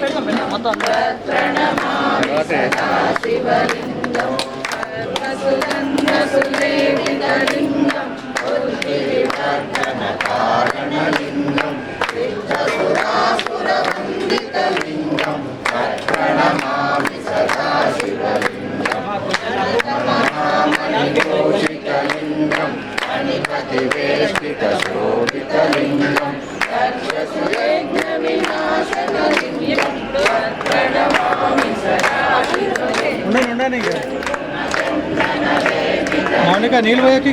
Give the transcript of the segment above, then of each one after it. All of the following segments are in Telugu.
మొత్తం मौलिका नील भैया की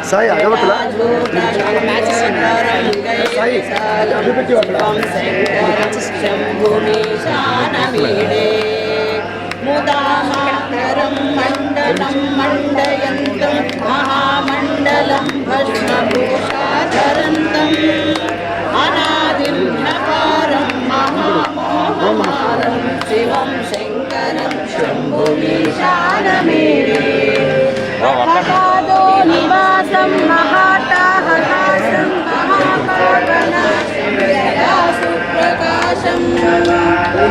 साई अगवतला साई अभिपति मुदामातरं मण्डलं मण्डयन्तं महामण्डलं भस्मभूषाधरन्तम् अनादिं नकारं महामोहमारं शिवं शङ्करं शम्भुमीशानमेरे निवासं महाटाहलासं महाकावनाशं सदा सुप्रकाशं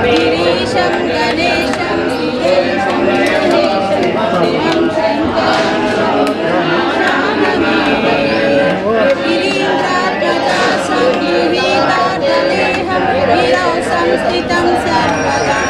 गिरीशं गणेशं श्रीशं गणेशं शिवं शङ्करं गिरीन्द्रार्कदासं गिरिताटलेहं गिरौ संस्थितं सर्वदा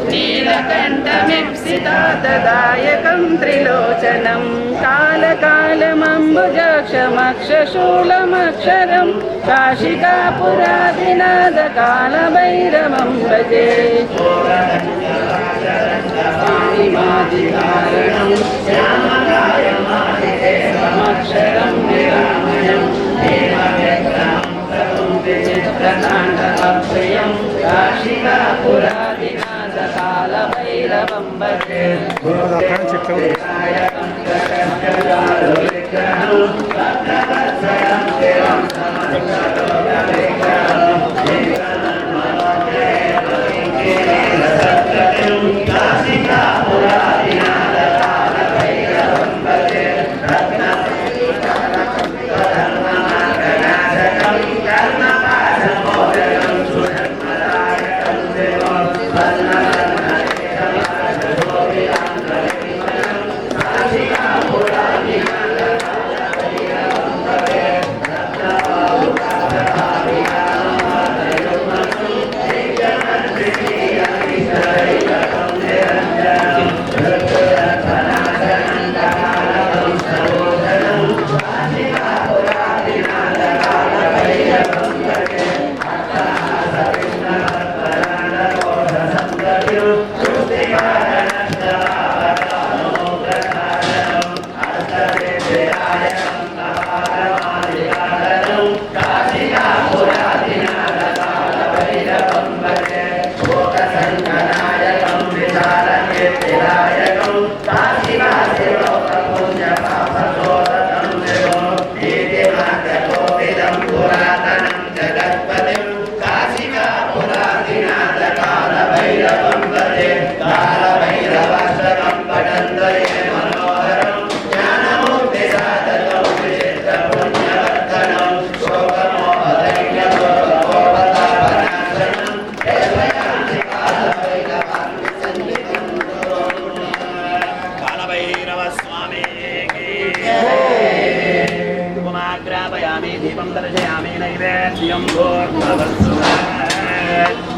నీలకంఠమిప్సితాతదాయకం త్రిలోచనం కాలకాలమంబుజాక్షమక్షశూలమక్షరం కాశికాపురాదినాథకాలభైరవం భజే పాణిమాదికారణం శ్యామకాయమాదిదేవమక్షరం నిరామయం చిత్రతాండవప్రియం కాశికాపురాదినాథకాలభైరవం భజే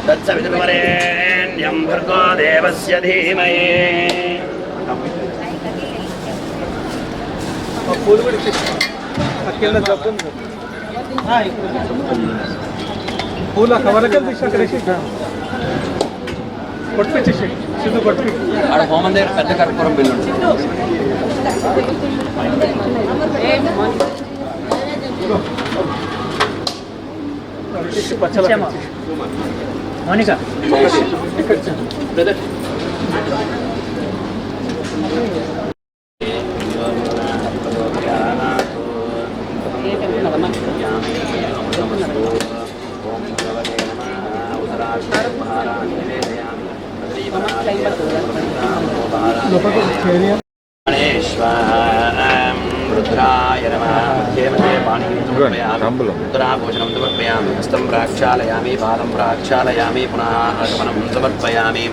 तत्सवितुर्वरेण्यं भर्गो देवस्य धीमहि పూల కవర్లకి తీసి కొట్టించేసి సిద్ధు కొట్టి ఆడ హోమం దగ్గర పెద్ద కర్పూరం బిల్లు మౌనిక బ్రదర్ रुद्राय नमः मध्ये मध्ये पाणिं समर्पयामि उत्तराभूषणं समर्पयामि हस्तं प्राक्षालयामि पादं प्राक्षालयामि पुनः आगमनं समर्पयामि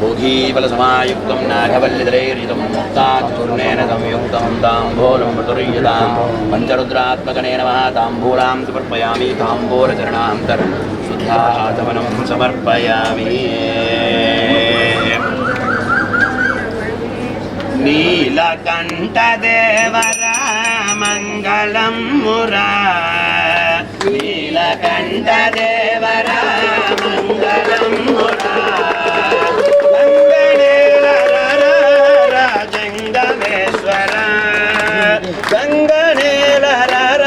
भोगीबलसमायुक्तं नागवल्लिधरैर्युतं मुक्ताचूर्णेन संयुक्तं ताम्बूलं मधुर्यतां पञ्चरुद्रात्मकने नमः ताम्बूलां समर्पयामि ताम्बूलचरणान्तरं शुद्धाचमनं समर्पयामि नीलकण्ठदेवरा मङ्गलं मुरा नीलकण्ठदेवरा मङ्गलं मुरा जङ्गमेश्वर जङ्गनेलहर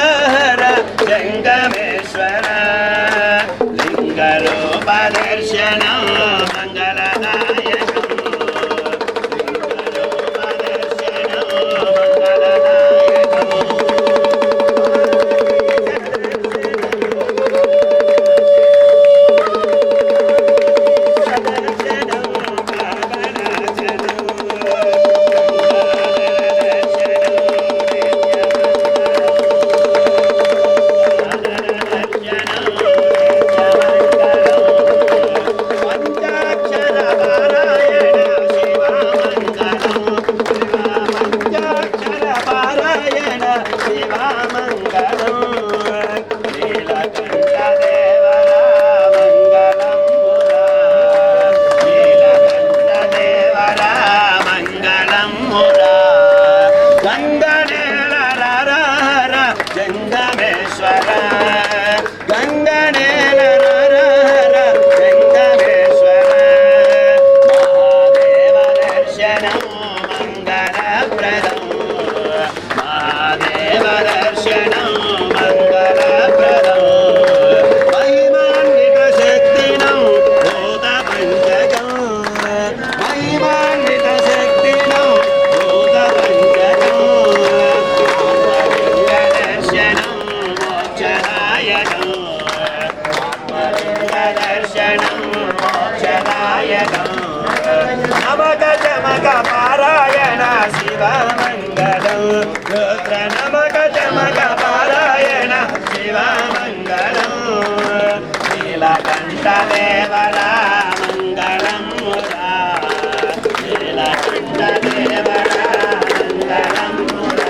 जङ्गमेश्वर लिङ्गरूपदर्शनं मोक्षदायकम् नमक चमक पारायण शिवमङ्गलम् रुद्र नमक चमक पारायण शिवमङ्गलम् नीलकण्ठदेवरा मङ्गलं मुदा नीलकण्ठदेवरा मङ्गलं मुदा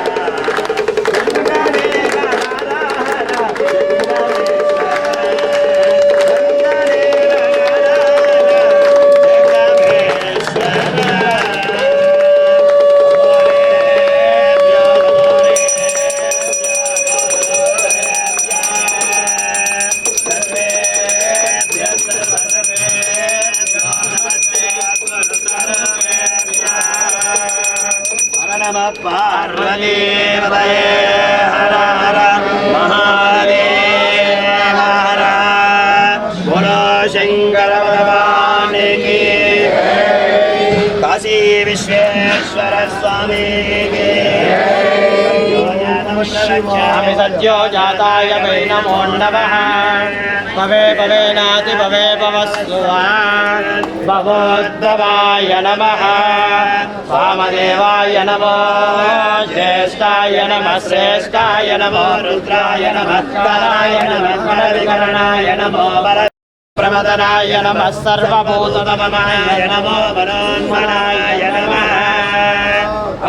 पार्वतीपतये हर हर महादेव हर बोलो शंकर भगवान की काशी विश्वेश्वर स्वामी की स्वामी सत्यो जाताय वै नमो नमः भवे भवेनाति भवे भवस्सुवान् भवोद्भवाय नमः वामदेवाय नमो ज्येष्ठाय नमः श्रेष्ठाय नमो रुद्राय नमः कराय नमः करविकरणाय नमो प्रमदनाय नमः सर्वभूतनमनाय नमो वरोन्मनाय नमः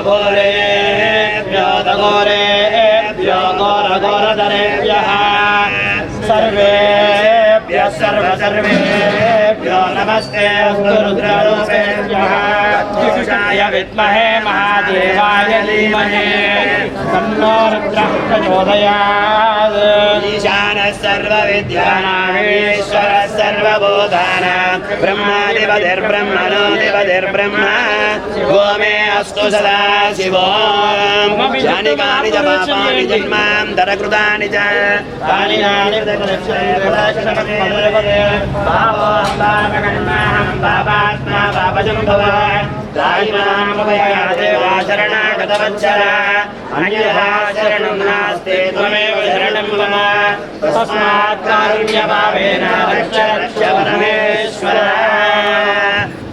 अघोरेभ्यो दघोरेभ्यो घोरघोरधरेभ्यः सर्वेभ्यः सर्वेभ्यो नमस्ते अस्तु रुद्ररूपेभ्यः कृष्णाय विद्महे महादेवाय धीमहि तन्नो रुद्रः प्रचोदयात् ईशानः सर्वविद्यानामीश्वरः सर्वभूतानां ब्रह्माधिपतिर्ब्रह्मणोऽधिपतिर्ब्रह्म शिवो मे अस्तु सदा शिवो यानि कानि च पापानि जन्मान्तरकृतानि च तानि नानि पापात्मा पापजम्भव देवा शरणागतवत्सर अन्यथा शरणं नास्ति त्वमेव शरणं मम तस्मात् कारुण्यभावेन रक्ष रक्ष परमेश्वर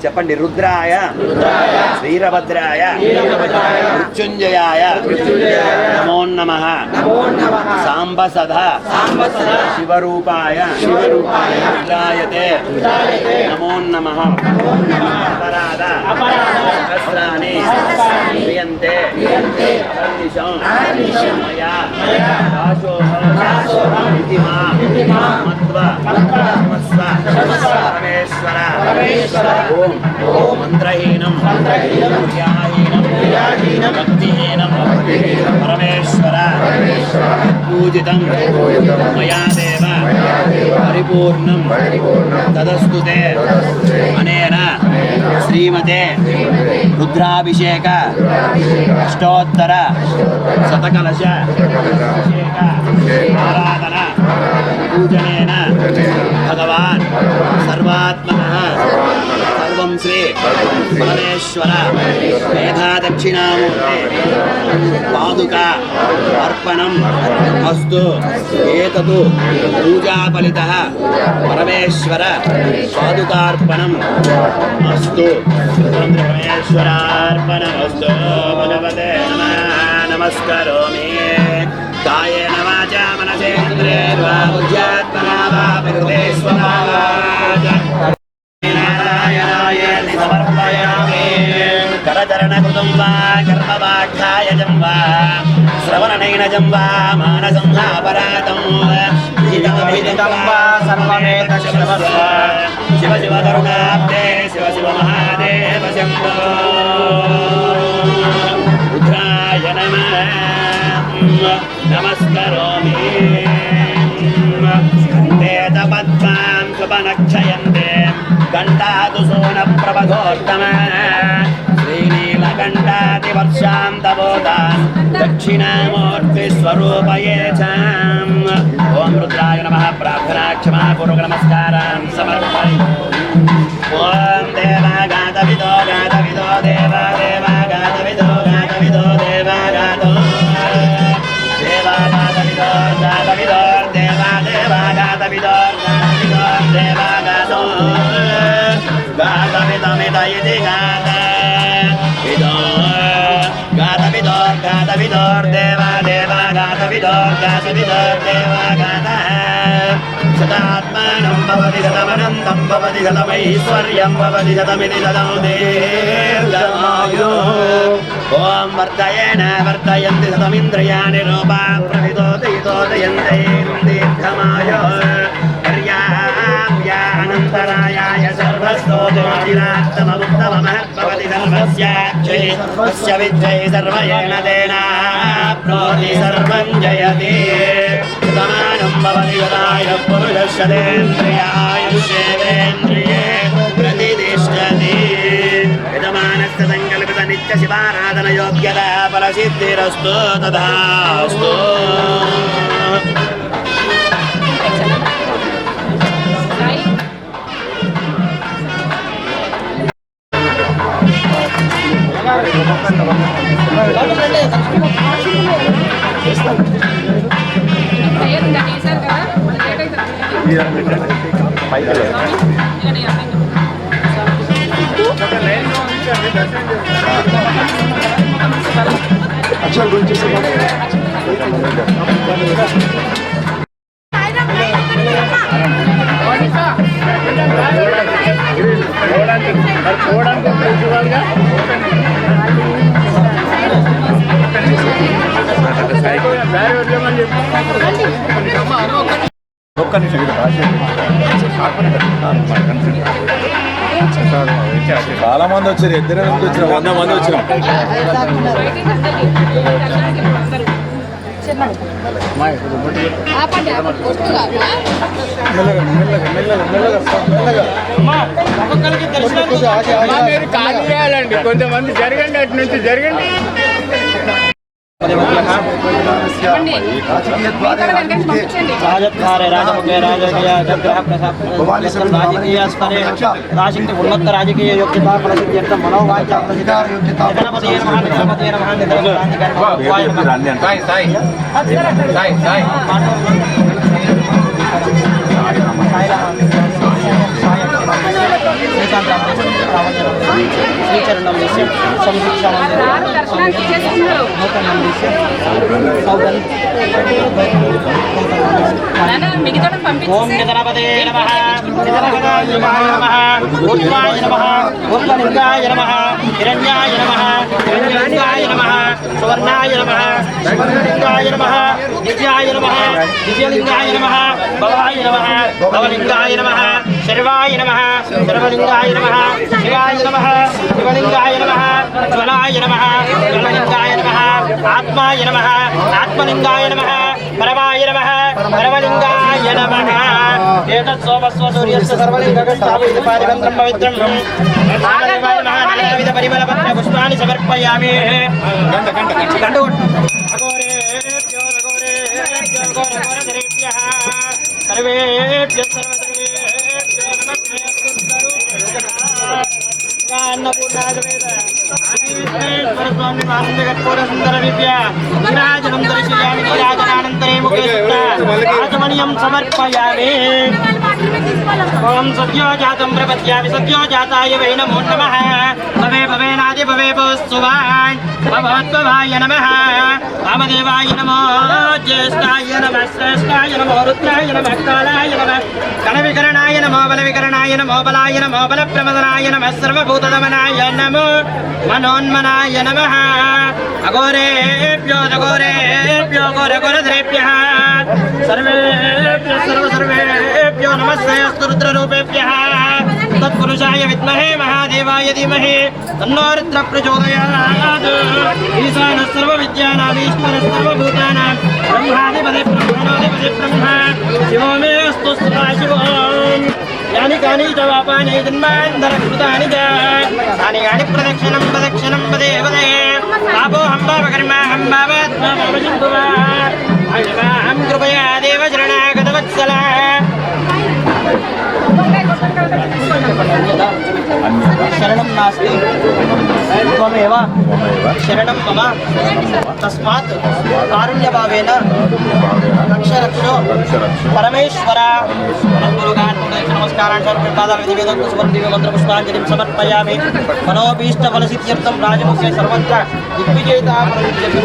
చెప్పండి రుద్రాయ వీరభద్రాయ మృత్యుంజయాయ నమో నమః సాంబ సదా శివరూపాయ రుద్రాయతే నమో నమః అపరాధ సహస్రాణి క్రియంతే అహర్నిశం మయా దాసోహం ఇతి మాం మత్వా క్షమస్వ పరమేశ్వర ఓం మంత్రహీనం క్రియాహీనం భక్తిహీనం పరమేశ్వర పూజితం మయా దేవ పరిపూర్ణం తదస్తుతే అనేన శ్రీమతే రుద్రాభిషేక అష్టోత్తర శతకలశ అభిషేక ఆరాధన పూజనేన భగవాన్ సర్వాత్మనః సర్వం శ్రీ పరమేశ్వర మేధా దక్షిణామూర్తి పాదుక అర్పణం అస్తు ఏతతు పూజాఫలితః పరమేశ్వర పాదుకార్పణం అస్తు పరమేశ్వరార్పణమస్తు భగవతే నమః నమస్కరోమి కాయేన వాచా మనసేంద్రియైర్వా బుద్ధ్యాత్మనా వా ప్రకృతే స్వభావాత్ నారాయణాయేతి సమర్పయామి కరచరణకృతం వా కర్మవాక్కాయజం వా శ్రవణనైనజం వా మానసంహాపరాతం విహితం వా సర్వమేతశ్రవస్వ శివ శివ కరుణాబ్దే శివ శివ మహాదేవ శంభో రుద్రాయ నమః నమస్కరోమి స్కందేత పద్మాం సుపనక్షయంతే కంఠాతు సోన ప్రభగోత్తమ శ్రీనీలకంఠాతి వర్షాంతబోధాన్ దక్షిణామూర్తి స్వరూపయే చాం ఓం రుద్రాయ నమః ప్రార్థనా క్షమాపూర్వక నమస్కారం సమర్పయామి ఓం దేవాగాతవిదో గాతవిదో దేవాగాతవిదో గాతవిదో దేవాగాతో దేవాగాతవిదో गातविदमिद इति गातविदोर्देवा देवा गातविदोर्देवा गातः शतात्मानं भवति शतमनन्तं भवति शतमैश्वर्यं भवति शतमिति शतं दीर्घमायुः ॐ वर्धयेन वर्धयन्ति शतमिन्द्रियाणि रूपा प्रविदोदयन्ते दीर्घमायुः पर्याप्यानन्तरायाय सर्वस्तोतिरात्तममुत्तममहद्भवति सर्वस्याक्षय विद्यै सर्वयेन तेनाप्नोति सर्वं जयति समानं भवति यदाय पुरुषशतेन्द्रियायुष्येवेन्द्रिये प्रतिष्ठति यजमानस्य सङ्कल्पित नित्यशिवाराधनयोग्यता फलसिद्धिरस्तु तथास्तु అక్షరాల గురించి ఒక్క నిమిషం చాలా మంది వచ్చారు, ఇద్దరే వచ్చారు, 100 మంది వచ్చినాం. కొంతమంది జరగండి, అటు నుంచి జరగండి. రాజకీయ ఉన్నత రాజకీయ యోగ్యత ఫలసిద్ధ్యర్థ మనోవాచ్య శ్రీచరణం సంశిక్షణ ఓం గణపతే నమః నిధనపదాయ నమః ఊర్ధ్వాయ నమః ఊర్ధ్వలింగాయ నమః హిరణ్యాయ నమః హిరణ్యలింగాయ నమః సువర్ణాయ నమః సువర్ణలింగాయ నమః దివ్యాయ నమః దివ్యలింగాయ నమః భవాయ నమః భవలింగాయ నమః శర్వాయ నమః శర్వలింగాయ నమః శివాయ నమః శివలింగాయ నమః జ్వలాయ నమః జ్వలలింగాయ నమః ఆత్మాయ నమః ఆత్మలింగాయ నమః పరమాయ నమః పరమలింగాయ నమః ఏతత్ సోమస్వ సూర్యస్య సర్వలింగగస్తావితి పారిమంత్రం పవిత్రం నానావిధాయ నమః నానావిధ పరిమళపత్ర పుష్పాన్ని సమర్పయామి. గంట అఘోరేభ్యో అఘోరేభ్యో ఘోరఘోరధరేభ్యః సర్వేభ్యః సర్వసర్వేభ్యో నమః అన్నపూర్ణాగవేద స్వామి ఆనందకర్పూర సుందర దివ్య నీరాజనం దర్శయామి. నీరాజనానంతరే ముఖే రాజమణియం సమర్పయామి. ఓం సద్యో జాతం ప్రపద్యామి సద్యో జాతాయ వై నమో నమః. భవే భవేనాది భవే భవస్సువాన్ భవద్భవాయ నమః. వామదేవాయ నమో జ్యేష్ఠాయ నమః శ్రేష్ఠాయ నమో రుద్రాయ నమః కాలాయ నమః కణవికరణాయ నమో బలవికరణాయ నమో బలాయ నమో బలప్రమదనాయ నమః సర్వభూతదమనాయ నమో మనోన్మనాయ నమః. అఘోరేభ్యో అఘోరేభ్యో ఘోరఘోరధరేభ్యః సర్వేభ్యః సర్వసర్వేభ్యో నమస్సేస్తు రుద్రరూపేభ్యः. తత్పురుషాయ విద్మహే మహాదేవాయ ధీమహి తన్నో రుద్ర ప్రచోదయాత్. ఈశానः సర్వవిద్యానామీశ్వరः సర్వభూతానాం బ్రహ్మాధిపతి బ్రహ్మణోధిపతి బ్రహ్మ శివో మే అస్తు సదాశివం. యాని కాని చ పాపాని జన్మాంతరకృతాని చ తాని కాని ప్రదక్షిణం ప్రదక్షిణం పదే పదే పాపోహం పాపకర్మాహం పాపాత్మా అహం కృపయా దేవ శరణాగత వత్సల. शरणं नास्ति त्वमेव शरणं मम तस्मात् कारुण्यभावेन रक्ष रक्षो परमेश्वर नमस्कारान् सर्वे पादान् विधिवेदं सुवर्णदिव्य मंत्रपुष्पाञ्जलिं समर्पयामि मनोभीष्टफलसिद्ध्यर्थं राजमुखे सर्वत्र दिग्विजयिता प्रविद्यते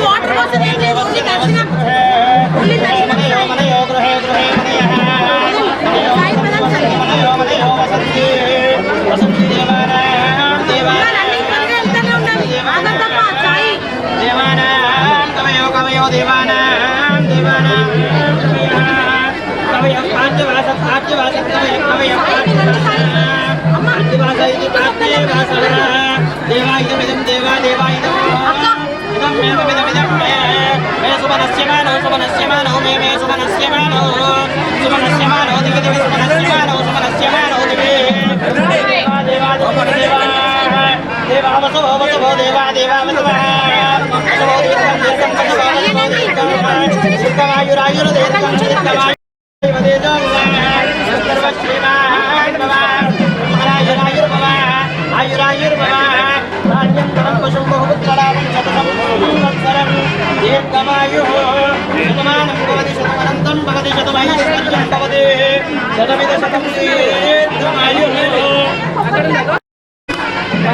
వాటర్ కోసం ఏం లేదు ఓన్లీ దర్శనం ఓన్లీ దర్శనం సాయి పదం సాయి వెళ్తూనే ఉండాలి ఆగంతమ్మ సాయి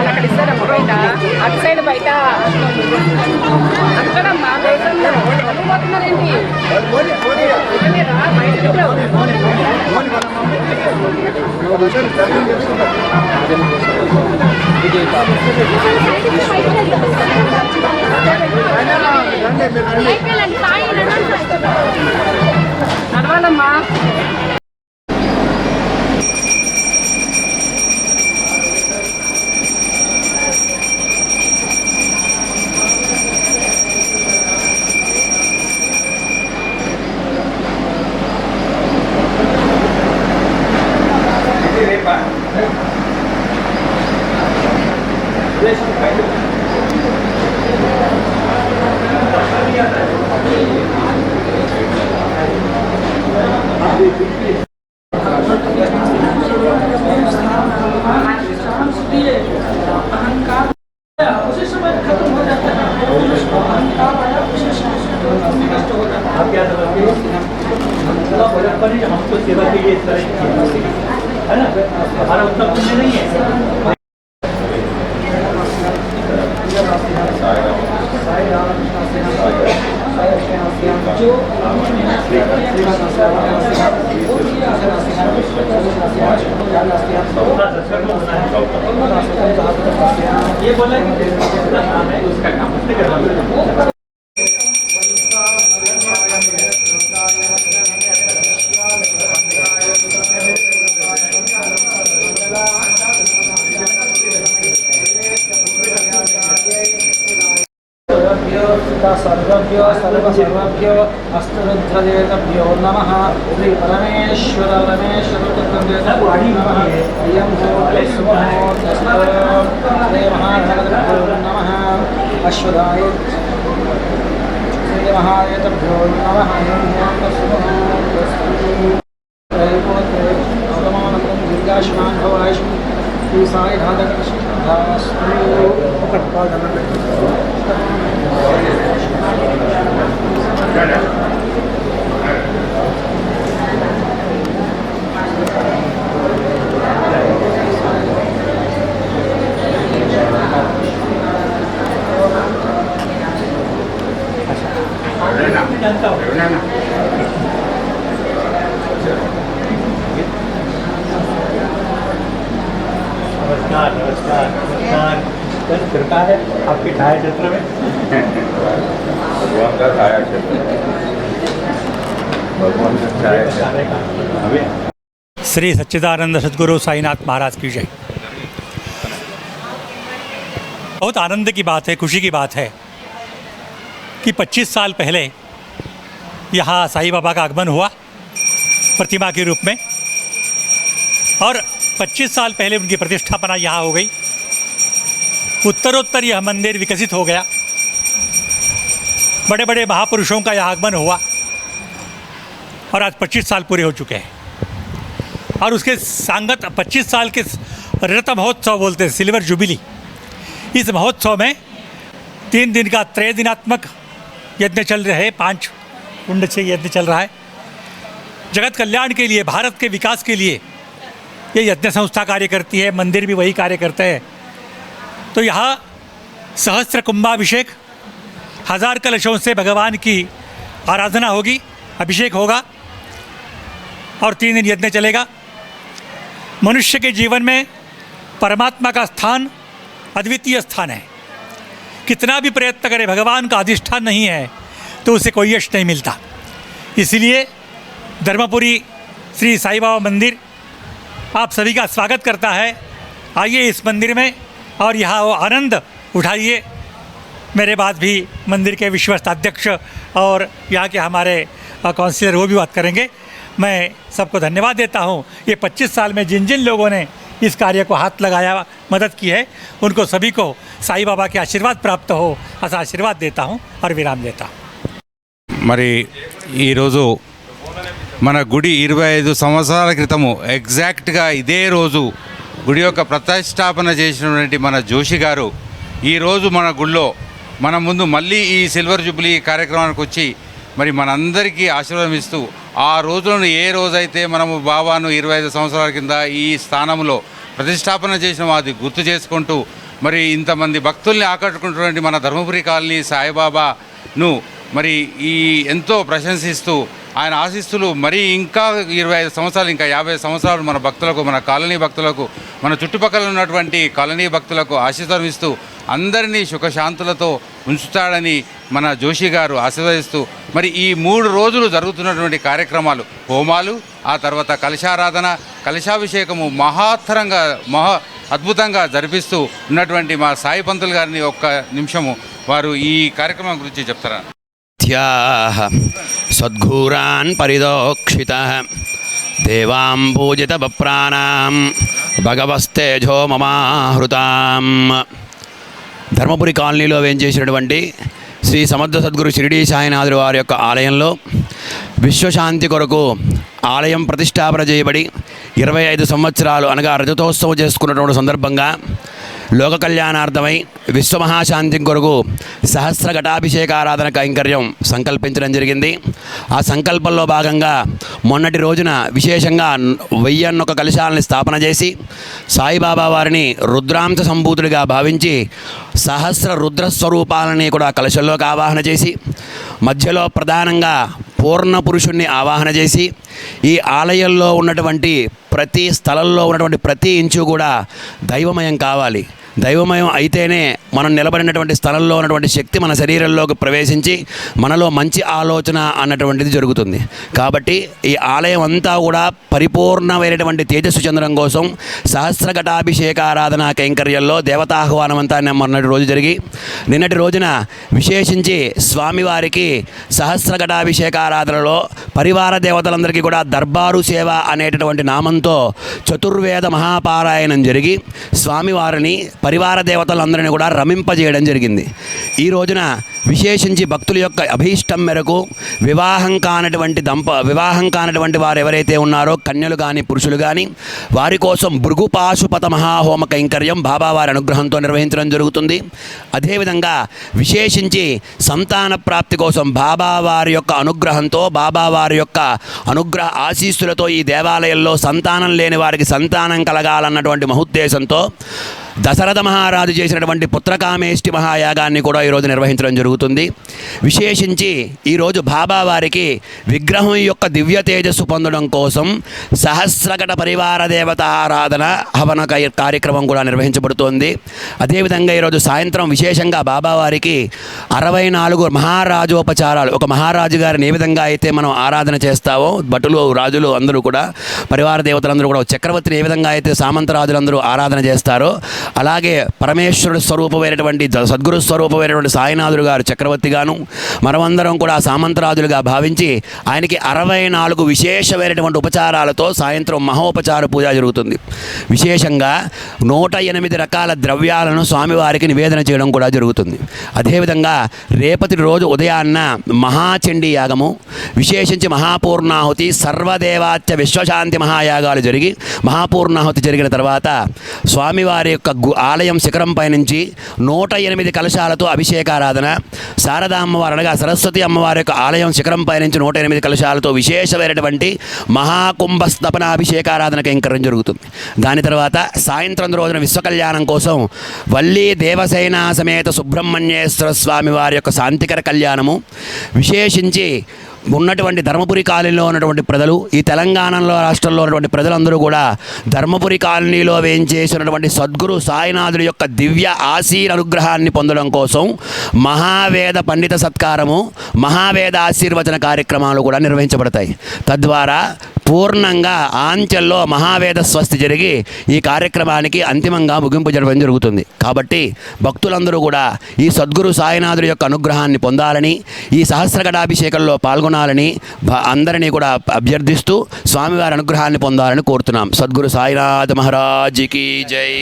అక్కడ ఇస్తారమ్మ బయట అటు సైడ్ బయట అక్కడ మా దేశంలో పోతున్నారేంటి నడవాలమ్మా हमको सेवा के लिए है ना, हमारा उतना पुण्य नहीं है। ये बोला कि जिसका काम है उसका काम उसने करना। सर्वभ्यो सर्वसर्वभ्यो अस्तरुद्रदेवभ्यो नमः श्री परमेश्वर नमः इयं श्री महादेवभ्यो नमः अश्वदाय श्री महादेवभ्यो नमः दुर्गाश्मान भवायुष श्री साई नमस्कार नमस्कार नमस्कार। कल कृपा है आपके छाया क्षेत्र में। भगवान का छाया क्षेत्र, भगवान का छाया क्षेत्र। श्री सच्चिदानंद सद्गुरु साईनाथ महाराज की जय। बहुत आनंद की बात है, खुशी की बात है कि 25 साल पहले यहाँ साईं बाबा का आगमन हुआ प्रतिमा के रूप में, और 25 साल पहले उनकी प्रतिष्ठापना यहाँ हो गई। उत्तरोत्तर यह मंदिर विकसित हो गया, बड़े बड़े महापुरुषों का यहाँ आगमन हुआ, और आज 25 साल पूरे हो चुके हैं। और उसके सांगत 25 साल के रथ महोत्सव बोलते हैं, सिल्वर जुबिली। इस महोत्सव में 3 दिन का त्रय-दिनात्मक यज्ञ चल रहे हैं, 5 कुंड से यज्ञ चल रहा है। जगत कल्याण के लिए, भारत के विकास के लिए ये यज्ञ संस्था कार्य करती है, मंदिर भी वही कार्य करते हैं। तो यहाँ सहस्त्र कुंभाभिषेक, 1000 कलशों से भगवान की आराधना होगी, अभिषेक होगा, और 3 दिन यज्ञ चलेगा। मनुष्य के जीवन में परमात्मा का स्थान अद्वितीय स्थान है। कितना भी प्रयत्न करे, भगवान का अधिष्ठान नहीं है तो उसे कोई यश नहीं मिलता। इसलिए धर्मपुरी श्री साईं बाबा मंदिर आप सभी का स्वागत करता है। आइए इस मंदिर में और यहाँ वो आनंद उठाइए। मेरे बाद भी मंदिर के विश्वस्त अध्यक्ष और यहाँ के हमारे काउंसिलर वो भी बात करेंगे। मैं सबको धन्यवाद देता हूँ। ये 25 साल में जिन जिन लोगों ने इस कार्य को हाथ लगाया, मदद की है, उनको सभी को साईं बाबा के आशीर्वाद प्राप्त हो, ऐसा आशीर्वाद देता हूँ और विराम देता हूँ। మరి ఈరోజు మన గుడి 25 సంవత్సరాల క్రితము ఎగ్జాక్ట్గా ఇదే రోజు గుడి యొక్క ప్రతిష్టాపన చేసినటువంటి మన జోషి గారు ఈరోజు మన గుడిలో మన ముందు మళ్ళీ ఈ సిల్వర్ జూబ్లీ కార్యక్రమానికి వచ్చి మరి మనందరికీ ఆశీర్వాదం ఇస్తూ, ఆ రోజులను ఏ రోజైతే మనము బాబాను 25 సంవత్సరాల కింద ఈ స్థానంలో ప్రతిష్టాపన చేసినామో అది గుర్తు చేసుకుంటూ, మరి ఇంతమంది భక్తుల్ని ఆకట్టుకుంటున్నటువంటి మన ధర్మపురి కాలనీ సాయిబాబాను మరి ఈ ఎంతో ప్రశంసిస్తూ, ఆయన ఆశీస్సులు మరి ఇంకా 25 సంవత్సరాలు, ఇంకా 50 సంవత్సరాలు మన భక్తులకు, మన కాలనీ భక్తులకు, మన చుట్టుపక్కల ఉన్నటువంటి కాలనీ భక్తులకు ఆశీర్వాదం ఇస్తూ అందరినీ సుఖశాంతులతో ఉంచుతాడని మన జోషి గారు ఆశీర్వదిస్తూ, మరి ఈ 3 రోజులు జరుగుతున్నటువంటి కార్యక్రమాలు, హోమాలు, ఆ తర్వాత కలశారాధన, కలశాభిషేకము మహా అద్భుతంగా జరిపిస్తూ ఉన్నటువంటి మా సాయి పంతులు గారిని ఒక్క నిమిషము వారు ఈ కార్యక్రమం గురించి చెప్తారా? సద్ఘూరాన్ పరిదోక్షిత దేవాం పూజిత బప్రాణాం భగవస్తేజో మమాహృతాం. ధర్మపురి కాలనీలో వేంచేసినటువంటి శ్రీ సమర్థ సద్గురు షిరిడీ సాయినాథుడు వారి యొక్క ఆలయంలో విశ్వశాంతి కొరకు ఆలయం ప్రతిష్టాపన చేయబడి 25 సంవత్సరాలు అనగా రజతోత్సవం చేసుకున్నటువంటి సందర్భంగా లోక కళ్యాణార్థమై విశ్వమహాశాంతి కొరకు సహస్ర ఘటాభిషేకారాధన కైంకర్యం సంకల్పించడం జరిగింది. ఆ సంకల్పంలో భాగంగా మొన్నటి రోజున విశేషంగా 1001 కలశాలని స్థాపన చేసి సాయిబాబా వారిని రుద్రాంశ సంభూతుడిగా భావించి సహస్ర రుద్రస్వరూపాలని కూడా కలశంలోకి ఆవాహన చేసి మధ్యలో ప్రధానంగా పూర్ణ పురుషుణ్ణి ఆవాహన చేసి ఈ ఆలయంలో ఉన్నటువంటి ప్రతి స్థలంలో ఉన్నటువంటి ప్రతి ఇంచు కూడా దైవమయం కావాలి. దైవమయం అయితేనే మనం నిలబడినటువంటి స్థలంలో ఉన్నటువంటి శక్తి మన శరీరంలోకి ప్రవేశించి మనలో మంచి ఆలోచన అన్నటువంటిది జరుగుతుంది. కాబట్టి ఈ ఆలయం అంతా కూడా పరిపూర్ణమైనటువంటి తేజస్సు చంద్రం కోసం సహస్ర ఘటాభిషేకారాధన కైంకర్యంలో దేవతాహ్వానం అంతా మొన్నటి రోజు జరిగి నిన్నటి రోజున విశేషించి స్వామివారికి సహస్ర ఘటాభిషేకారాధనలో పరివార దేవతలందరికీ కూడా దర్బారు సేవ అనేటటువంటి నామంతో చతుర్వేద మహాపారాయణం జరిగి స్వామివారిని పరివార దేవతలందరినీ కూడా రమింపజేయడం జరిగింది. ఈ రోజున విశేషించి భక్తుల యొక్క అభీష్టం మేరకు వివాహం కానటువంటి వారు ఎవరైతే ఉన్నారో కన్యలు కానీ పురుషులు కానీ వారి కోసం భృగుపాశుపత మహాహోమ కైంకర్యం బాబావారి అనుగ్రహంతో నిర్వహించడం జరుగుతుంది. అదేవిధంగా విశేషించి సంతాన ప్రాప్తి కోసం బాబావారి యొక్క అనుగ్రహంతో బాబావారి యొక్క అనుగ్రహ ఆశీస్సులతో ఈ దేవాలయంలో సంతానం లేని వారికి సంతానం కలగాలన్నటువంటి మహోద్దేశంతో దశరథ మహారాజు చేసినటువంటి పుత్రకామేష్టి మహాయాగాన్ని కూడా ఈరోజు నిర్వహించడం జరుగుతుంది. విశేషించి ఈరోజు బాబావారికి విగ్రహం యొక్క దివ్య తేజస్సు పొందడం కోసం సహస్రఘట పరివార దేవత ఆరాధన హవన కార్యక్రమం కూడా నిర్వహించబడుతోంది. అదేవిధంగా ఈరోజు సాయంత్రం విశేషంగా బాబావారికి 64 మహారాజోపచారాలు, ఒక మహారాజు గారిని ఏ విధంగా అయితే మనం ఆరాధన చేస్తామో భటులు రాజులు అందరూ కూడా పరివార దేవతలందరూ కూడా చక్రవర్తిని ఏ విధంగా అయితే సామంత రాజులందరూ ఆరాధన చేస్తారో అలాగే పరమేశ్వరుడు స్వరూపమైనటువంటి సద్గురు స్వరూపమైనటువంటి సాయినాథుడు గారు చక్రవర్తిగాను మనమందరం కూడా సామంతరాజులుగా భావించి ఆయనకి 64 విశేషమైనటువంటి ఉపచారాలతో సాయంత్రం మహోపచార పూజ జరుగుతుంది. విశేషంగా 108 రకాల ద్రవ్యాలను స్వామివారికి నివేదన చేయడం కూడా జరుగుతుంది. అదేవిధంగా రేపటి రోజు ఉదయాన్న మహాచండీ యాగము, విశేషించి మహాపూర్ణాహుతి, సర్వదేవాత్య విశ్వశాంతి మహాయాగాలు జరిగి మహాపూర్ణాహుతి జరిగిన తర్వాత స్వామివారి యొక్క ఆలయం శిఖరంపై నుంచి 108 కలశాలతో అభిషేకారాధన, శారదా అమ్మవారు అనగా సరస్వతి అమ్మవారి యొక్క ఆలయం శిఖరంపై నుంచి 108 కలశాలతో విశేషమైనటువంటి మహాకుంభ స్థపనాభిషేకారాధన కైంకర్యం జరుగుతుంది. దాని తర్వాత సాయంత్రం రోజున విశ్వకళ్యాణం కోసం వల్లీ దేవసేన సమేత సుబ్రహ్మణ్యేశ్వర స్వామి వారి యొక్క శాంతికర కళ్యాణము, విశేషించి ఉన్నటువంటి ధర్మపురి కాలనీలో ఉన్నటువంటి ప్రజలు, ఈ తెలంగాణలో రాష్ట్రంలో ఉన్నటువంటి ప్రజలందరూ కూడా ధర్మపురి కాలనీలో వేయించేసినటువంటి సద్గురు సాయినాథుడి యొక్క దివ్య ఆశీర్ అనుగ్రహాన్ని పొందడం కోసం మహావేద పండిత సత్కారము, మహావేద ఆశీర్వచన కార్యక్రమాలు కూడా నిర్వహించబడతాయి. తద్వారా పూర్ణంగా ఆంచెల్లో మహావేద స్వస్తి జరిగి ఈ కార్యక్రమానికి అంతిమంగా ముగింపు జరగడం జరుగుతుంది. కాబట్టి భక్తులందరూ కూడా ఈ సద్గురు సాయినాథుడి యొక్క అనుగ్రహాన్ని పొందాలని, ఈ సహస్రగడాభిషేకంలో పాల్గొనాలని అందరినీ కూడా అభ్యర్థిస్తూ స్వామివారి అనుగ్రహాన్ని పొందాలని కోరుతున్నాం. సద్గురు సాయినాథ మహారాజ్కి జై.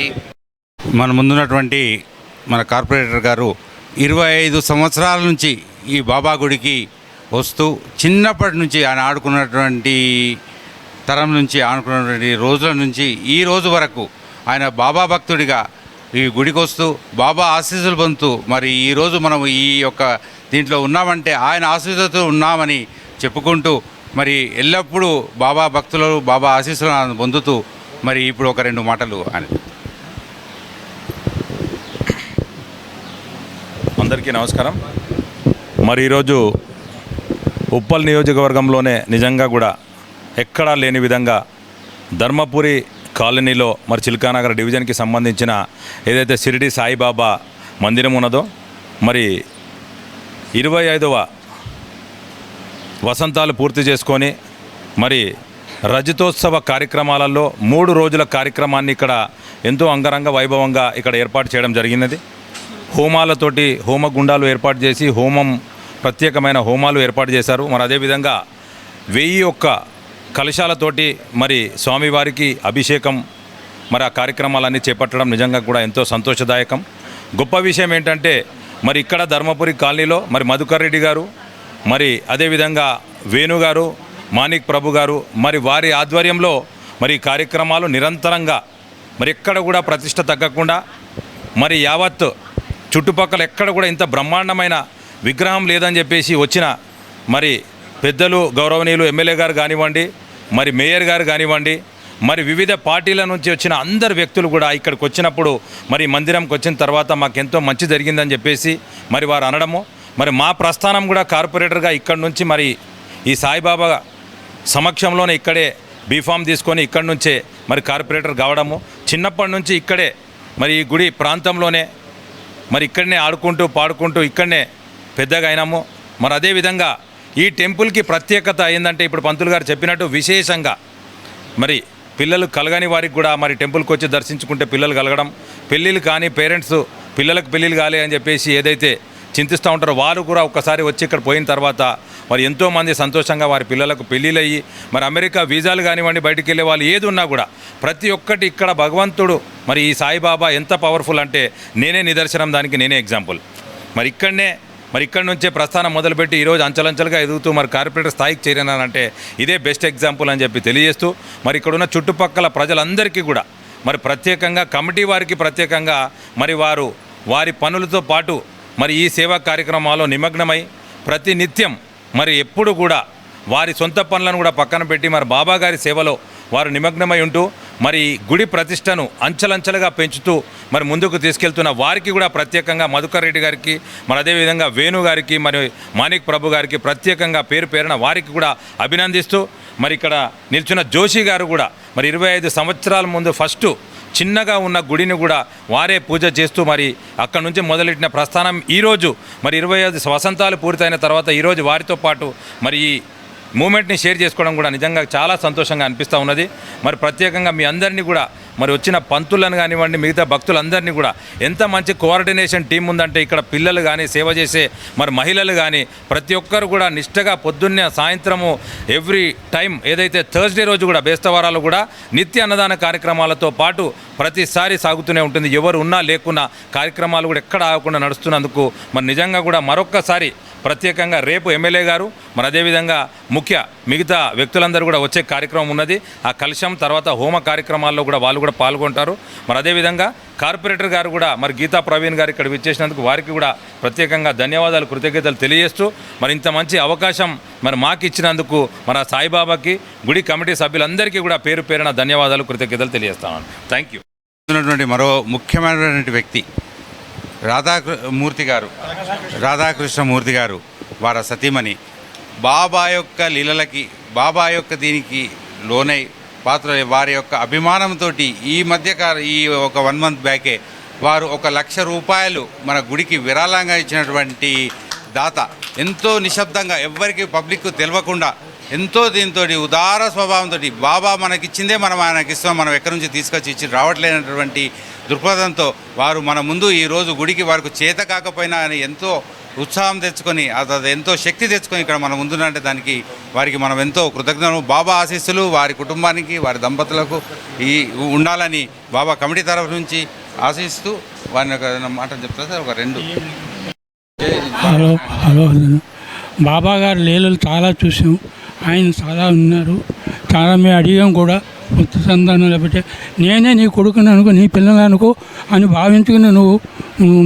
మన ముందున్నటువంటి మన కార్పొరేటర్ గారు 25 సంవత్సరాల నుంచి ఈ బాబా గుడికి వస్తూ చిన్నప్పటి నుంచి ఆయన ఆడుకున్నటువంటి తరం నుంచి ఆడుకున్నటువంటి రోజుల నుంచి ఈ రోజు వరకు ఆయన బాబా భక్తుడిగా ఈ గుడికి వస్తూ బాబా ఆశీస్సులు పొందుతూ మరి ఈరోజు మనం ఈ యొక్క దీంట్లో ఉన్నామంటే ఆయన ఆశీస్సులతో ఉన్నామని చెప్పుకుంటూ మరి ఎల్లప్పుడూ బాబా భక్తులు బాబా ఆశీస్సులను పొందుతూ మరి ఇప్పుడు ఒక 2 మాటలు అని. అందరికీ నమస్కారం. మరి ఈరోజు ఉప్పల్ నియోజకవర్గంలోనే నిజంగా కూడా ఎక్కడా లేని విధంగా ధర్మపురి కాలనీలో మరి చిల్కానగర్ డివిజన్కి సంబంధించిన ఏదైతే షిరిడి సాయిబాబా మందిరం ఉన్నదో మరి 25వ వసంతాలు పూర్తి చేసుకొని మరి రజతోత్సవ కార్యక్రమాలలో 3 రోజుల కార్యక్రమాన్ని ఇక్కడ ఎంతో అంగరంగ వైభవంగా ఇక్కడ ఏర్పాటు చేయడం జరిగినది. హోమాలతోటి హోమగుండాలు ఏర్పాటు చేసి ప్రత్యేకమైన హోమాలు ఏర్పాటు చేశారు. మరి అదేవిధంగా 1001 కలశాలతోటి మరి స్వామివారికి అభిషేకం మరి ఆ కార్యక్రమాలన్నీ చేపట్టడం నిజంగా కూడా ఎంతో సంతోషదాయకం. గొప్ప విషయం ఏంటంటే మరి ఇక్కడ ధర్మపురి కాలనీలో మరి మధుకర్ రెడ్డి గారు, మరి అదేవిధంగా వేణు గారు, మాణిక్ ప్రభు గారు మరి వారి ఆధ్వర్యంలో మరి కార్యక్రమాలు నిరంతరంగా మరి ఎక్కడ కూడా ప్రతిష్ట తగ్గకుండా మరి యావత్ చుట్టుపక్కల ఎక్కడ కూడా ఇంత బ్రహ్మాండమైన విగ్రహం లేదని చెప్పేసి వచ్చిన మరి పెద్దలు గౌరవనీయులు ఎమ్మెల్యే గారు కానివ్వండి, మరి మేయర్ గారు కానివ్వండి, మరి వివిధ పార్టీల నుంచి వచ్చిన అందరు వ్యక్తులు కూడా ఇక్కడికి వచ్చినప్పుడు మరి మందిరంకి వచ్చిన తర్వాత మాకెంతో మంచి జరిగిందని చెప్పేసి మరి వారు అనడము, మరి మా ప్రస్థానం కూడా కార్పొరేటర్గా ఇక్కడ నుంచి మరి ఈ సాయిబాబా సమక్షంలోనే ఇక్కడే బీఫామ్ తీసుకొని ఇక్కడి నుంచే మరి కార్పొరేటర్ కావడము, చిన్నప్పటి నుంచి ఇక్కడే మరి ఈ గుడి ప్రాంతంలోనే మరి ఇక్కడనే ఆడుకుంటూ పాడుకుంటూ ఇక్కడనే పెద్దగా అయినాము. మరి అదేవిధంగా ఈ టెంపుల్కి ప్రత్యేకత ఏంటంటే ఇప్పుడు పంతులు గారు చెప్పినట్టు విశేషంగా మరి పిల్లలు కలగని వారికి కూడా మరి టెంపుల్కి వచ్చి దర్శించుకుంటే పిల్లలు కలగడం, పెళ్ళిళ్ళు కానీ పేరెంట్స్ పిల్లలకు పెళ్ళిళ్ళు కాలే అని చెప్పేసి ఏదైతే చింతిస్తూ ఉంటారో వారు కూడా ఒక్కసారి వచ్చి ఇక్కడ పోయిన తర్వాత మరి ఎంతోమంది సంతోషంగా వారి పిల్లలకు పెళ్ళిళ్ళు అయ్యి మరి అమెరికా వీసాలు కానివ్వండి బయటికి వెళ్ళే వాళ్ళు ఏది ఉన్నా కూడా ప్రతి ఒక్కటి ఇక్కడ భగవంతుడు మరి ఈ సాయిబాబా ఎంత పవర్ఫుల్ అంటే నేనే నిదర్శనం, దానికి నేనే ఎగ్జాంపుల్. మరి ఇక్కడి నుంచే ప్రస్థానం మొదలుపెట్టి ఈరోజు అంచెలంచెలుగా ఎదుగుతూ మరి కార్పొరేటర్ స్థాయికి చేరినానంటే ఇదే బెస్ట్ ఎగ్జాంపుల్ అని చెప్పి తెలియజేస్తూ మరి ఇక్కడున్న చుట్టుపక్కల ప్రజలందరికీ కూడా మరి ప్రత్యేకంగా కమిటీ వారికి ప్రత్యేకంగా మరి వారి పనులతో పాటు మరి ఈ సేవా కార్యక్రమాల్లో నిమగ్నమై ప్రతి నిత్యం మరి ఎప్పుడు కూడా వారి సొంత పనులను కూడా పక్కన పెట్టి మరి బాబా గారి సేవలో వారు నిమగ్నమై ఉంటూ మరి గుడి ప్రతిష్టను అంచెలంచెలుగా పెంచుతూ మరి ముందుకు తీసుకెళ్తున్న వారికి కూడా ప్రత్యేకంగా మధుకర్ రెడ్డి గారికి మరి అదేవిధంగా వేణు గారికి మరి మాణిక్ ప్రభు గారికి ప్రత్యేకంగా పేరున వారికి కూడా అభినందిస్తూ మరి ఇక్కడ నిల్చున్న జోషి గారు కూడా మరి 25 సంవత్సరాల ముందు ఫస్ట్ చిన్నగా ఉన్న గుడిని కూడా వారే పూజ చేస్తూ మరి అక్కడి నుంచి మొదలెట్టిన ప్రస్థానం ఈరోజు మరి 25 వసంతాలు పూర్తయిన తర్వాత ఈరోజు వారితో పాటు మరి మూమెంట్ని షేర్ చేసుకోవడం కూడా నిజంగా చాలా సంతోషంగా అనిపిస్తూ ఉన్నది. మరి ప్రత్యేకంగా మీ అందరినీ కూడా మరి వచ్చిన పంతులను కానివ్వండి, మిగతా భక్తులందరినీ కూడా ఎంత మంచి కోఆర్డినేషన్ టీం ఉందంటే ఇక్కడ పిల్లలు కానీ, సేవ చేసే మరి మహిళలు కానీ ప్రతి ఒక్కరు కూడా నిష్టగా పొద్దున్నే సాయంత్రము ఎవ్రీ టైం ఏదైతే థర్స్డే రోజు కూడా బేస్తవారాలు కూడా నిత్య అన్నదాన కార్యక్రమాలతో పాటు ప్రతిసారి సాగుతూనే ఉంటుంది. ఎవరు ఉన్నా లేకున్నా కార్యక్రమాలు కూడా ఎక్కడ ఆగకుండా నడుస్తున్నందుకు మరి నిజంగా కూడా మరొక్కసారి ప్రత్యేకంగా రేపు ఎమ్మెల్యే గారు మరి అదేవిధంగా ముఖ్య మిగతా వ్యక్తులందరూ కూడా వచ్చే కార్యక్రమం ఉన్నది. ఆ కలశం తర్వాత హోమ కార్యక్రమాల్లో కూడా వాళ్ళు కూడా పాల్గొంటారు. మరి అదేవిధంగా కార్పొరేటర్ గారు కూడా మరి గీతా ప్రవీణ్ గారు ఇక్కడ విచ్చేసినందుకు వారికి కూడా ప్రత్యేకంగా ధన్యవాదాలు, కృతజ్ఞతలు తెలియజేస్తూ మరి ఇంత మంచి అవకాశం మరి మాకు ఇచ్చినందుకు మన సాయిబాబాకి, గుడి కమిటీ సభ్యులందరికీ కూడా పేరు పేరున ధన్యవాదాలు, కృతజ్ఞతలు తెలియజేస్తాను. Thank you. మరో ముఖ్యమైనటువంటి వ్యక్తి రాధాకృష్ణమూర్తి గారు వారి సతీమణి బాబా యొక్క లీలలకి, బాబా యొక్క దీనికి లోనై పాత్ర వారి యొక్క అభిమానంతో ఈ ఒక 1 month బ్యాకే వారు 1 లక్ష రూపాయలు మన గుడికి విరాళంగా ఇచ్చినటువంటి దాత ఎంతో నిశ్శబ్దంగా ఎవ్వరికి పబ్లిక్ తెలియకుండా ఎంతో దీంతో ఉదార స్వభావంతో బాబా మనకిచ్చిందే మనం ఆయనకిస్తాం, మనం ఎక్కడి నుంచి తీసుకొచ్చి ఇచ్చి రావట్లేనటువంటి దృక్పథంతో వారు మన ముందు ఈరోజు గుడికి వారికి చేత కాకపోయినా అని ఎంతో ఉత్సాహం తెచ్చుకొని అది ఎంతో శక్తి తెచ్చుకొని ఇక్కడ మనం ముందుంటే దానికి వారికి మనం ఎంతో కృతజ్ఞతలు. బాబా ఆశీస్సులు వారి కుటుంబానికి, వారి దంపతులకు ఉండాలని బాబా కమిటీ తరఫు నుంచి ఆశిస్తూ వారిని ఒక మాట చెప్తారు సార్. ఒక 2 హలో బాబా గారి లీలలు చాలా చూసాం. ఆయన చాలా ఉన్నారు, చాలా మేము అడిగాం కూడా. కొత్త సంతానం లేకపోతే నేనే నీ కొడుకుని అనుకో, నీ పిల్లలు అనుకో అని భావించుకుని నువ్వు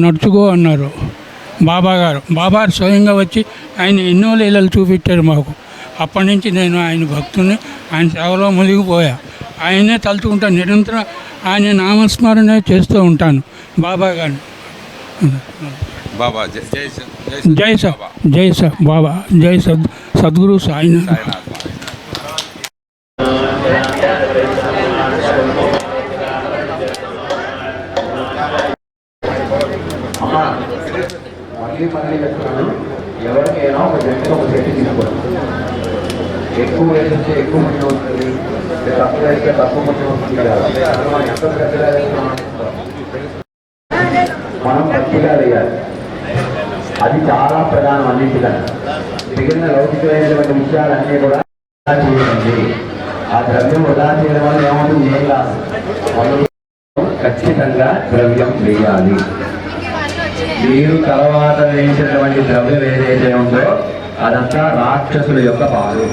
నడుచుకో అన్నారు బాబా గారు స్వయంగా వచ్చి ఆయన ఎన్నో లీలలు చూపెట్టారు మాకు. అప్పటి నుంచి నేను ఆయన భక్తుని, ఆయన సేవలో మునిగిపోయా. ఆయనే తలుచుకుంటాను, నిరంతరం ఆయన నామస్మరణ చేస్తూ ఉంటాను బాబా గారిని. బాబా జై స బాబా, జై సద్గురు సాయినాథ్. మళ్ళీ చెప్తున్నాను, ఎవరికైనా ఒక జంటగా ఒక చెట్టు తీసుకోండి. ఎక్కువ వేస్తే ఎక్కువ మంది వస్తుంది, తక్కువ వేస్తే తక్కువ మంది వస్తుంది కదా. మనం ఎంత పెద్దగా మనం భక్తిగా వేయాలి, అది చాలా ప్రధానం అన్నింటికన్నా. మిగిలిన లౌకికమైనటువంటి విషయాలన్నీ కూడా చేయండి. ఆ ద్రవ్యం వృధా చేయడం వల్ల ఏమవుతుంది, ఏం కాదు. ఖచ్చితంగా ద్రవ్యం వేయాలి. మీరు తర్వాత వేయించినటువంటి ద్రవ్యం ఏదైతే ఉందో అదంతా రాక్షసుల యొక్క పాలు.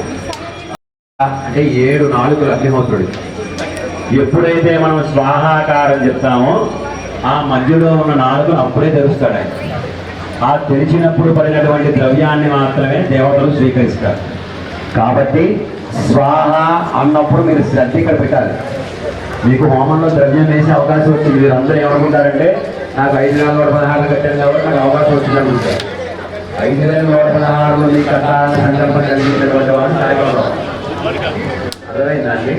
అంటే 7 నాలుగులు అగ్నిహోత్రుడు. ఎప్పుడైతే మనం స్వాహాకారం చెప్తామో ఆ మధ్యలో ఉన్న 4 అప్పుడే తెరుస్తాడు ఆయన. ఆ తెరిచినప్పుడు పడినటువంటి ద్రవ్యాన్ని మాత్రమే దేవతలు స్వీకరిస్తారు. కాబట్టి స్వాహ అన్నప్పుడు మీరు శ్రద్ధ ఇక్కడ పెట్టాలి. మీకు హోమంలో ద్రవ్యం వేసే అవకాశం వచ్చింది. మీరు అందరూ ఏమనుకుంటారంటే నాకు 5,116 కట్టాను కాబట్టి నాకు అవకాశం వచ్చింది అనుకుంటారు. 5,116 మీకు కట్టాలని సంకల్పం కలిగించినటువంటి వాడు సాయిబాబా. అర్థమైందండి?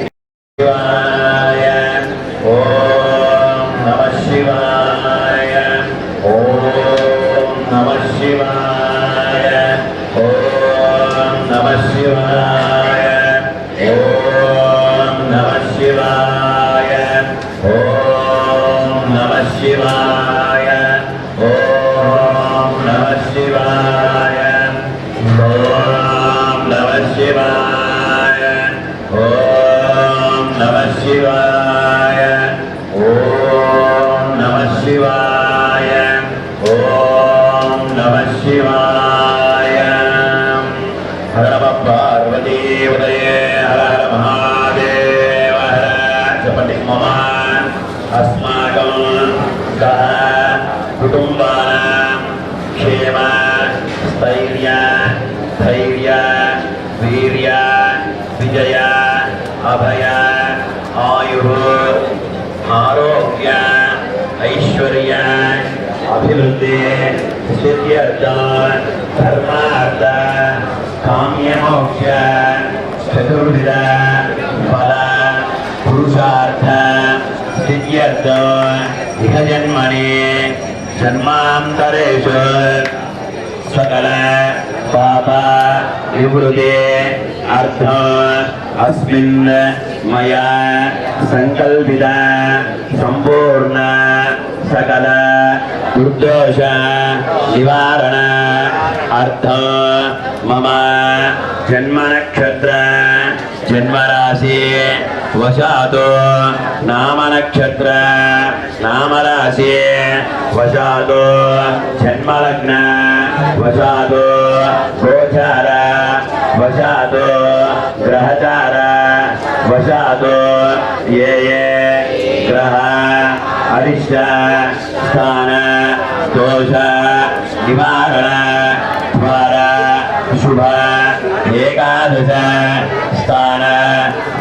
ఓం నమః శివాయ, ఓం నమః శివాయ, ఓం నమః శివాయ, ఓం నమః శివాయ, ఓం నమః శివాయ, ఓం నమః శివాయ, ఓం నమః శివాయ, ఓం నమః శివాయ, ఓం నమః శివాయ, ఓం నమః శివాయ. హర నమ పార్వతీపతయే, హర హర మహాదేవ హర. చెప్పండి, మమ అస్మాకం సహ కుటుంబానాం క్షేమ స్థైర్య ధైర్య వీర్య విజయ అభయ ఆయుః ఆరోగ్య ఐశ్వర్య అభివృద్ధి సిద్ధ్యర్థ ధర్మార్థ కామ్యమోక్ష చతుర్విధ ఫల పురుషార్థ సిద్ధ్యర్థ ఇహ జన్మని జన్మాంతరేషు సకల పాప विवृते अर्थ अस्मिन् मया संकल्पिता संपूर्ण सकल दुर्दोष निवारण अर्थ मम जन्म नक्षत्र जन्मराशि वशातो नाम नक्षत्र नाम राशि वशातो जन्मलग्न वशातो गोचार वशातो ग्रहचार वशातो ये ये ग्रह अरिष्ट स्थान दोष निवारण द्वारा शुभ एकादश स्थान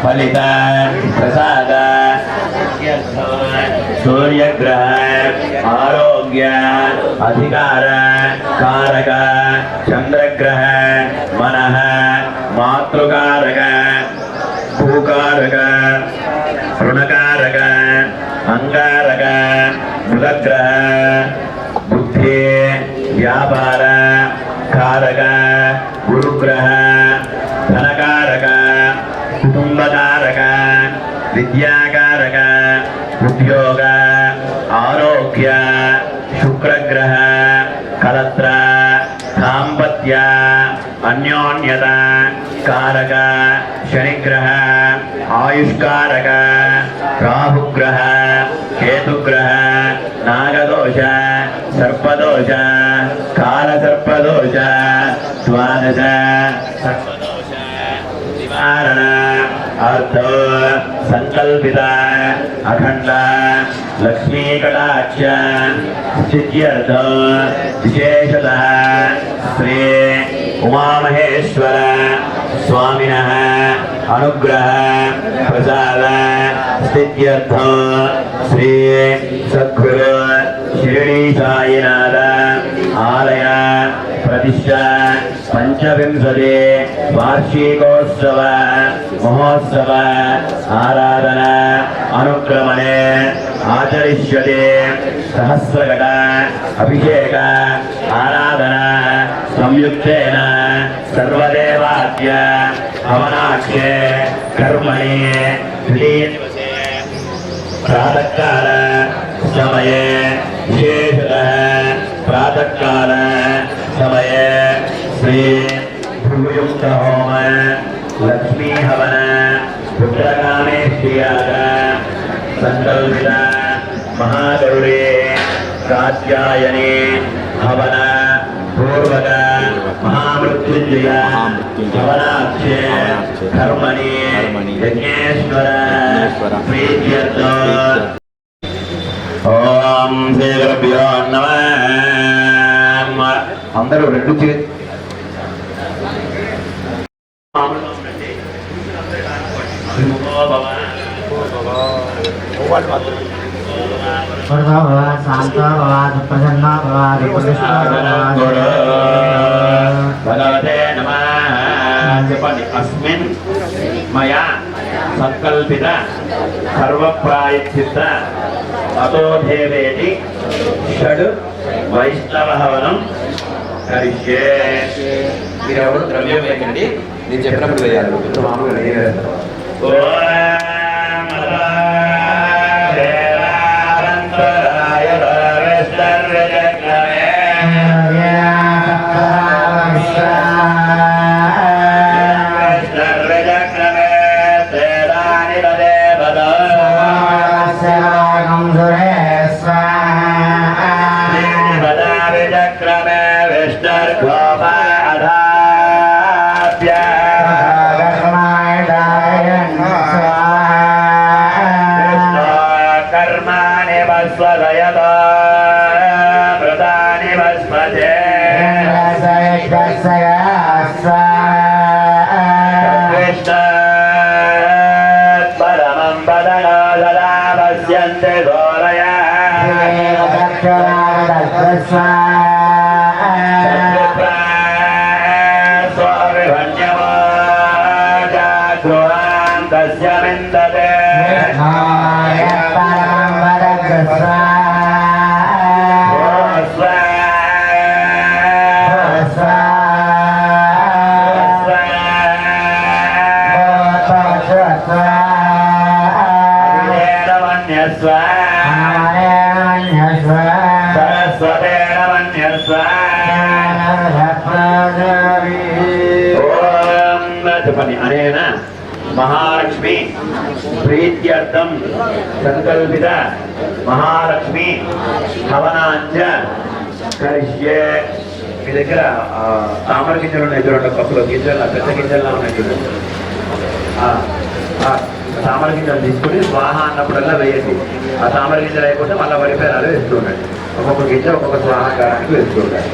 फलित प्रसाद सूर्यग्रह आरोग्य अधिकार कारक चंद्रग्रह मनः मातृकारक भूकारक ऋणकारक अंगारक बुधग्रह बुद्धि व्यापार कारक गुरुग्रह धनकारक कुटुंबकारक विद्याकारक उद्योग आरोग्य शुक्रग्रह कलत्र दाम्पत्य अन्योन्यता कारक शनिग्रह आयुष्कारक राहुग्रह केतुग्रह नागदोष सर्पदोष कालसर्पदोष द्वादश सर्पदोष निवारण अर्थ संकल्पित अखंड लक्ष्मी कटाक्ष सिद्ध्यर्थ विशेषतः श्री उमामहेश्वर स्वामिनः अनुग्रह प्रसाद स्थित्यर्थ श्री सद्गुरु शिरडी साईनाथ आलय प्रतिष्ठा पंचविंशति वार्षिकोत्सव महोत्सव आराधना अनुक्रमणे आचरिष्यते सहस्रघट अभिषेक आराधना संयुक्तेन सर्वदेवाद्य हवनाख्ये कर्मणि द्वितीयदिवसे प्रातःकाल समये विशेषतः प्रातःकाल समये श्री भृगुयुक्त होम लक्ष्मी हवन रुद्रकामेश्वर्याग संकल्पित महागौरी कात्यायनी हवन पूर्वक महामृत्युंजय हवनाक्षे कर्मणि यज्ञेश्वर प्रीत्यर्थं ఓం శ్రీ గురుభ్యో నమః. అందరూ రెండు చేతులు భగవతే నమః. చెప్పండి. అస్మిన్ మయా సంకల్పిత సర్వప్రాయశ్చిత్త అతో దేవేటి షడ్ వైష్ణవ హవనం కరిష్యే. మీరెవరు ద్రవ్యం వేయకండి, నేను చెప్పినప్పుడు వేయాలి. మామూలుగా వేయలేదు. మన్యస్వ సరస్వతేన మన్యస్వ ఓం చెప్పండి అనేన మహాలక్ష్మి ప్రీత్యర్థం సంకల్పిత మహాలక్ష్మి హవనాంచ కరిష్యే. మీ దగ్గర తామర గింజలు ఉన్నాయి చూడండి, కప్పులో గింజలు పెద్ద గింజల్లో ఉన్నాయి చూడండి. తామర గింజలు తీసుకుని స్వాహ అన్నప్పుడల్లా వేయండి. ఆ తామర గింజలు అయిపోతే మళ్ళీ వరిపేరాలు వేస్తూ ఉండండి. ఒక్కొక్క గింజ ఒక్కొక్క స్వాహాకారానికి వేస్తూ ఉండండి.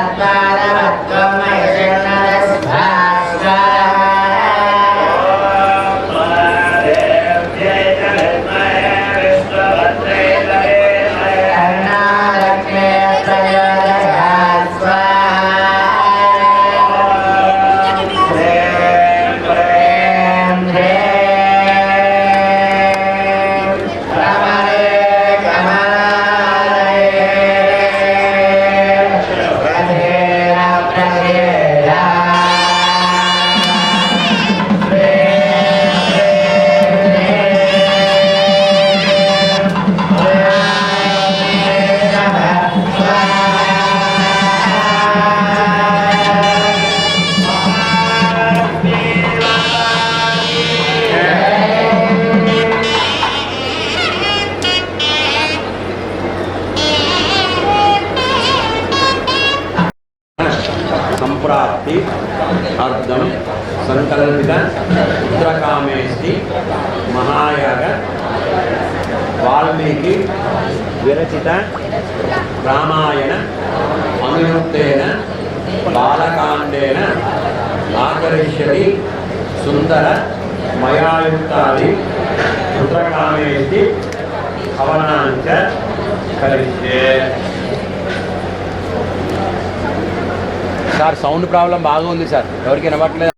Thank you. ప్రాప్తి అర్థం సంకల్పిత పుత్రకామేష్టి మహాయాగ వాల్మీకి విరచిత రామాయణ అనుయుక్తేన బాలకాండేన ఆకరిష్యతి సుందర మయాయుక్తాది పుత్రకామేష్టి హవనాంచ కరిష్యే. సార్ సౌండ్ ప్రాబ్లం బాగా ఉంది సార్, ఎవరికి వినపట్లేదు.